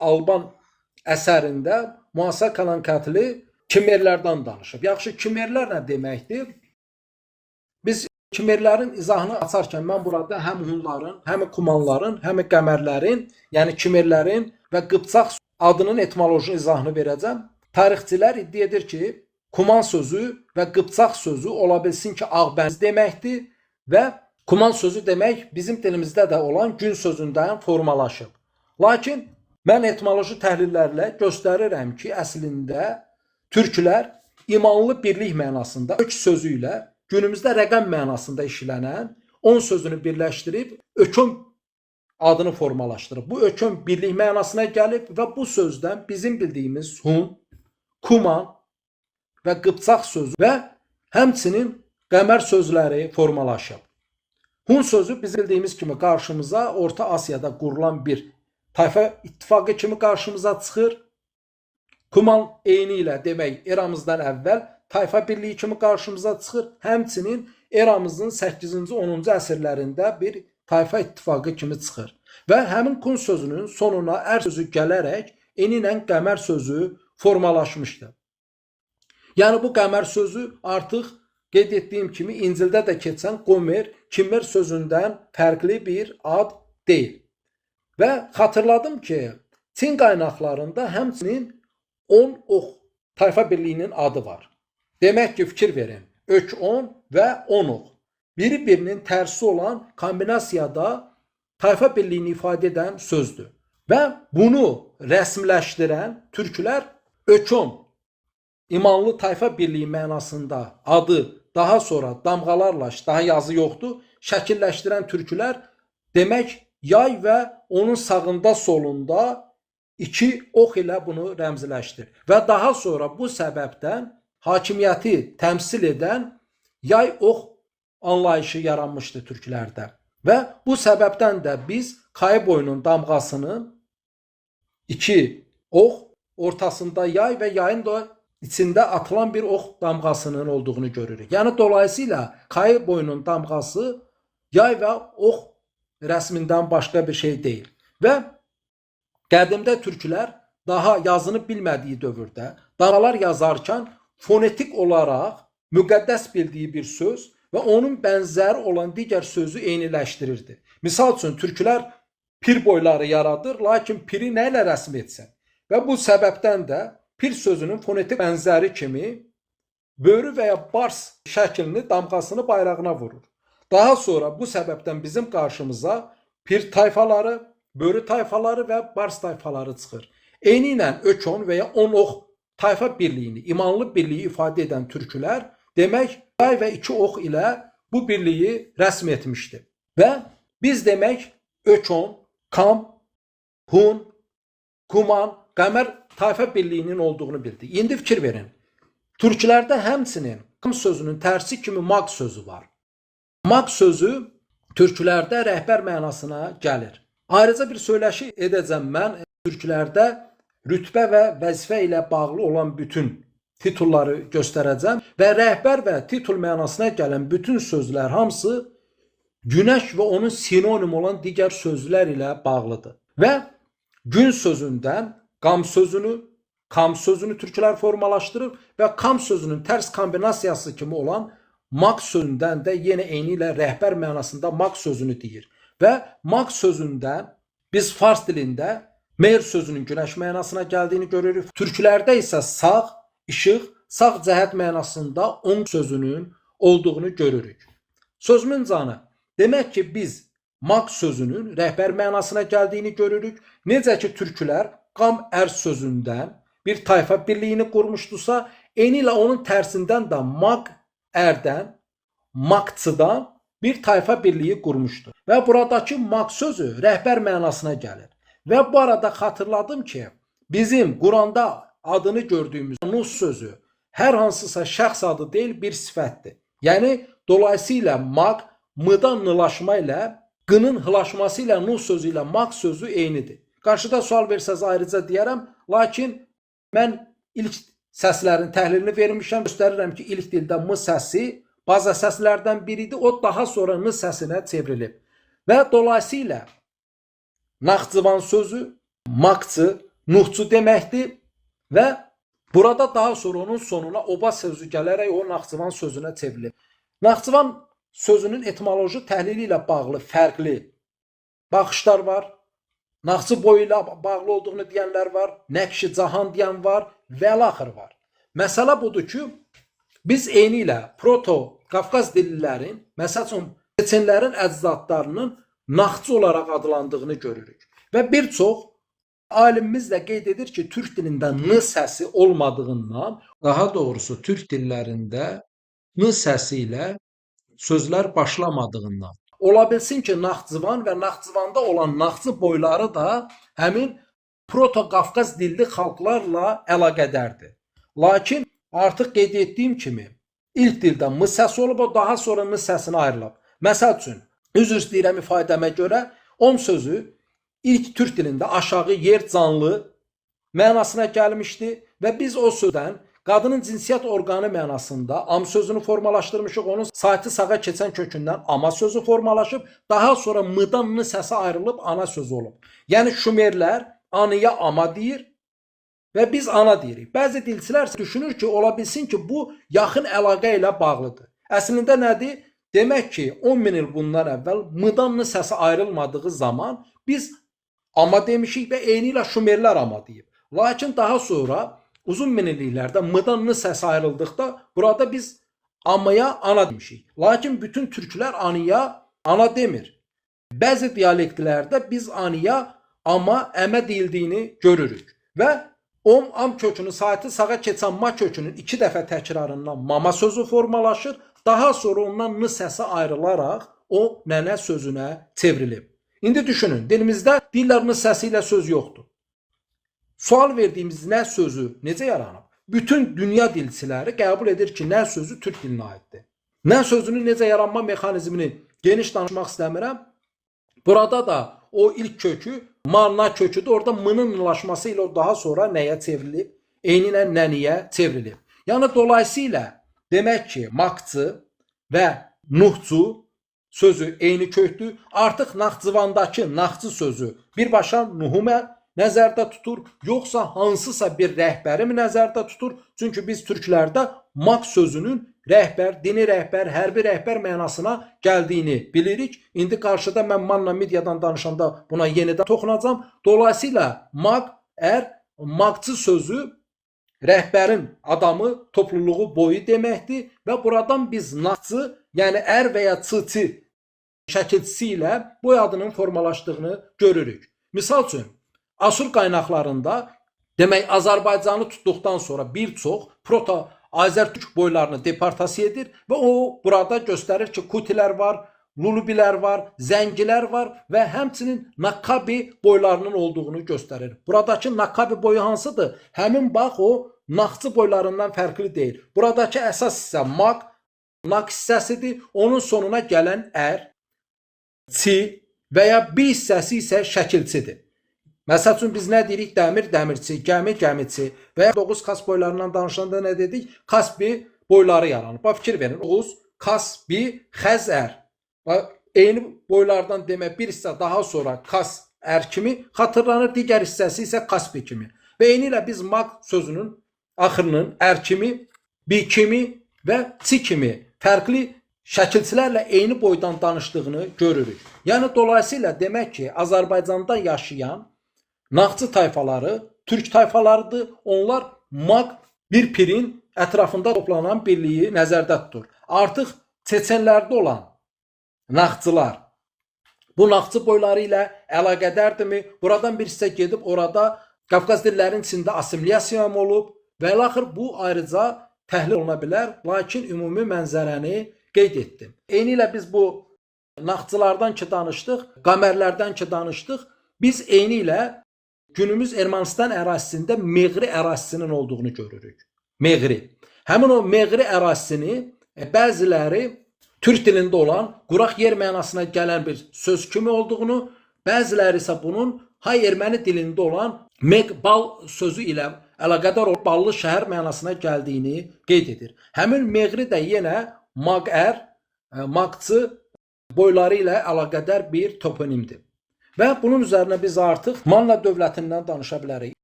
Alban əsərində Musa Kalankatli Kimerlərdən danışıb. Yaxşı, Kimerlər nə deməkdir? Biz Kimerlərin izahını açarkən mən burada həm Hunların, həm Kumanların, həm Qəmərlərin, yəni Kimerlərin və Qıpçaq adının etimoloji izahını verəcəm. Tarixçilər iddia edir ki, Kuman sözü və Qıpçaq sözü ola bilsin ki, ağbəniz deməkdir və Kuman sözü demək bizim dilimizdə də olan gün sözündən formalaşıb. Lakin mən etimoloji təhlillərlə göstərirəm ki, əslində türklər imanlı birlik mənasında ök sözü ilə günümüzdə rəqəm mənasında işlənən 10 sözünü birləşdirib öküm adını formalaşdırıb. Bu öküm birlik mənasına gəlib və bu sözdən bizim bildiyimiz Hun, Kuman və Qıpçaq sözü və həmçinin Qəmər sözləri formalaşıb. Hun sözü biz bildiyimiz kimi qarşımıza Orta Asiyada qurulan bir tayfa ittifaqı kimi qarşımıza çıxır. Kuman eyni ilə demək eramızdan əvvəl tayfa birliyi kimi qarşımıza çıxır. Həmçinin eramızın 8-ci 10-cu əsrlərində bir tayfa ittifaqı kimi çıxır. Və həmin Kun sözünün sonuna ər sözü gələrək eni ilə Qəmər sözü formalaşmışdır. Yəni bu Qəmər sözü artıq qeyd etdiyim kimi İncildə də keçən Qomer, Kimer sözündən fərqli bir ad deyil. Və xatırladım ki, Çin qaynaqlarında həmçinin 10 ox tayfa birliyinin adı var. Demək ki, fikir verin, ök 10 və 10 ox. Biri-birinin tərsi olan kombinasiyada tayfa birliyini ifadə edən sözdür. Və bunu rəsmləşdirən türklər ök 10 imanlı tayfa birliyi mənasında adı daha sonra damğalarla, daha yazı yoxdur, şəkilləşdirən türklər demək yay və onun sağında solunda 2 ox ilə bunu rəmzləşdir. Və daha sonra bu səbəbdən hakimiyyəti təmsil edən yay ox anlayışı yaranmışdı türklərdə. Və bu səbəbdən də biz Kayı boyunun damğasının 2 ox, ortasında yay və yayın da içində atılan bir ox damğasının olduğunu görürük. Yəni dolayısıyla Kayı boyunun damğası yay və ox rəsmindən başqa bir şey deyil. Və qədimdə türklər daha yazını bilmədiyi dövrdə damğalar yazarkən fonetik olaraq müqəddəs bildiyi bir söz və onun bənzəri olan digər sözü eyniləşdirirdi. Misal üçün türklər pir boyları yaradır, lakin piri nə ilə rəsm etsin? Və bu səbəbdən də pir sözünün fonetik bənzəri kimi börü və ya bars şəklini damğasını bayrağına vurur. Daha sonra bu səbəbdən bizim qarşımıza pir tayfaları, börü tayfaları və bars tayfaları çıxır. Eyni ilə ök 10 və ya 10 ox tayfa birliyini, imanlı birliyi ifadə edən türklər demək yay və 2 ox ilə bu birliyi rəsm etmişdi. Və biz demək ök 10, Kam, Hun, Kuman, Qəmər tayfa birliyinin olduğunu bildik. İndi fikir verin. Türklərdə həmçinin Kam sözünün tərsi kimi maq sözü var. Maq sözü türklərdə rəhbər mənasına gəlir. Ayrıca bir söyləşi edəcəm mən. Türklərdə rütbə və vəzifə ilə bağlı olan bütün titulları göstərəcəm və rəhbər və titul mənasına gələn bütün sözlər hamısı günəş və onun sinonim olan digər sözlər ilə bağlıdır. Və gün sözündən qam sözünü, kam sözünü türklər formalaşdırır və kam sözünün tərs kombinasiyası kimi olan maq sözündən də yenə eyni ilə rəhbər mənasında maq sözünü deyir. Və maq sözündən biz fars dilində mer sözünün günəş mənasına gəldiyini görürük. Türklərdə isə sağ, işıq, sağ cəhət mənasında on sözünün olduğunu görürük. Sözümün canı, demək ki biz maq sözünün rəhbər mənasına gəldiyini görürük. Necə ki türklər qam ər sözündən bir tayfa birliyini qurmuşdursa, eyni ilə onun tərsindən də maq ərdən, maqçıdan bir tayfa birliyi qurmuşdur. Və buradakı maq sözü rəhbər mənasına gəlir. Və bu arada xatırladım ki, bizim Quranda adını gördüyümüz nus sözü hər hansısa şəxs adı deyil, bir sifətdir. Yəni, dolayısıyla maq, mıdan nılaşma ilə, qının hılaşması ilə nus sözü ilə maq sözü eynidir. Qarşıda sual versəz ayrıca deyərəm, lakin mən ilk səslərin təhlilini vermişəm, göstərirəm ki, ilk dildə m səsi baza səslərdən biridir, o daha sonra n səsinə çevrilib. Və dolayısıyla Naxçıvan sözü, maqçı, Nuhçu deməkdir və burada daha sonra onun sonuna oba sözü gələrək o Naxçıvan sözünə çevrilir. Naxçıvan sözünün etimoloji təhlili ilə bağlı fərqli baxışlar var. Naxçı boyu ilə bağlı olduğunu deyənlər var. Nəqşi cahan deyən var və əlaxır var. Məsələ budur ki, biz eyni ilə Proto-Qafqaz dillilərin, məsəl üçün Çeçenlərin əcdadlarının Naxçı olaraq adlandığını görürük. Və bir çox alimimiz də qeyd edir ki, türk dilində n səsi olmadığından, daha doğrusu türk dillərində n səsi ilə sözlər başlamadığından. Ola bilsin ki, Naxçıvan və Naxçıvanda olan Naxçı boyları da həmin Proto-Qafqaz dilli xalqlarla əlaqədardır. Lakin artıq qeyd etdiyim kimi, ilk dildə m səsi olub, o daha sonra m səsinə ayrılıb. Məsəl üçün, üzr istəyirəm ifadəmə görə, om sözü İlk türk dilində aşağı yer canlı mənasına gəlmişdi və biz o sözdən qadının cinsiyyət orqanı mənasında am sözünü formalaşdırmışıq. Onun sayti sağa keçən kökündən ama sözü formalaşıb, daha sonra m-dan n səsi ayrılıb ana sözü olub. Yəni Şumerlər anıya ama deyir və biz ana deyirik. Bəzi dilçilər düşünür ki, ola bilsin ki, bu yaxın əlaqə ilə bağlıdır. Əslində nədir? Demək ki, 10.000 il bundan əvvəl m-dan n səsi ayrılmadığı zaman biz ama demişik və eyni ilə Şumerlər ama deyib. Lakin daha sonra uzun minilliklərdə m-dan n səsi ayrıldıqda burada biz amaya ana demişik. Lakin bütün türklər anıya ana demir. Bəzi dialektlərdə biz anıya ama əmə deyildiyini görürük. Və am kökünün sayti sağa keçən ma kökünün 2 dəfə təkrarından mama sözü formalaşır. Daha sonra ondan n səsi ayrılaraq o nənə sözünə çevrilib. İndi düşünün, dilimizdə dillərinin səsi ilə söz yoxdur. Sual verdiyimiz nə sözü necə yaranıb? Bütün dünya dilçiləri qəbul edir ki, nə sözü türk dilinə aiddir. Nə sözünün necə yaranma mexanizmini geniş danışmaq istəmirəm. Burada da o ilk kökü, manna köküdür. Orada m-nın nlaşması ilə daha sonra nəyə çevrilib? Eyni ilə nəniyə çevrilib. Yəni, dolayısıyla demək ki, Maqçı və Nuhçu sözü eyni kökdür. Artıq Naxçıvandakı Naxçı sözü birbaşa Nuhumə nəzərdə tutur, yoxsa hansısa bir rəhbəri mi nəzərdə tutur? Çünki biz türklərdə Maq sözünün rəhbər, dini rəhbər, hərbi rəhbər mənasına gəldiyini bilirik. İndi qarşıda mən Manna Mediadan danışanda buna yenidən toxunacağam. Dolayısıyla Maqçı sözü rəhbərin adamı, topluluğu boyu deməkdir və buradan biz Naxçı, yəni və ya çı şəkilçisi ilə boy adının formalaşdığını görürük. Misal üçün, Asur qaynaqlarında demək Azərbaycanı tutduqdan sonra bir çox Proto-Azərtürk boylarını deportasiya edir və o burada göstərir ki, Kutilər var, Lulubilər var, Zəngilər var və həmçinin Nakkabi boylarının olduğunu göstərir. Buradakı Nakkabi boyu hansıdır? Həmin bax o Naxçı boylarından fərqli deyil. Buradakı əsas hissə Maq, Nak hissəsidir. Onun sonuna gələn çi və ya bir hissəsi isə şəkilçidir. Məsəl üçün biz nə deyirik? Dəmir, dəmirçi, gəmi, gəmiçi və ya Oğuz Kas boylarından danışanda nə dedik? Kasbi boyları yaranır. Bax, fikir verin. Oğuz, Kasbi, Xəzər. Eyni boylardan demək bir hissə daha sonra Kas-ər kimi xatırlanır, digər hissəsi isə Kasbi kimi. Və eyni ilə biz Maq sözünün axırının ər kimi, bi kimi və çi kimi fərqli şəkilçilərlə eyni boydan danışdığını görürük. Yəni, dolayısıyla demək ki, Azərbaycanda yaşayan Naxçı tayfaları, türk tayfalarıdır. Onlar Maq bir pirin ətrafında toplanan birliyi nəzərdə tutur. Artıq Çeçenlərdə olan Naxçılar bu Naxçı boyları ilə əlaqədardirmi? Buradan bir hissə gedib orada Qafqaz dillərinin içində assimiliyasiya olub və əlaxır bu ayrıca təhlil oluna bilər. Lakin ümumi mənzərəni qeyd etdim. Eyni ilə biz bu Naxçılardan ki danışdıq, Qamerlərdən ki danışdıq. Biz eyni ilə günümüz Ermənistan ərazisində Meğri ərazisinin olduğunu görürük. Meğri. Həmin o Meğri ərazisini bəziləri türk dilində olan quraq yer mənasına gələn bir söz kimi olduğunu, bəziləri isə bunun hay erməni dilində olan Meqbal sözü ilə əlaqədar olub ballı şəhər mənasına gəldiyini qeyd edir. Həmin Meğri də yenə Maqər, Maqçı boyları ilə əlaqədar bir toponimdir. Və bunun üzərinə biz artıq Manna dövlətindən danışa bilərik.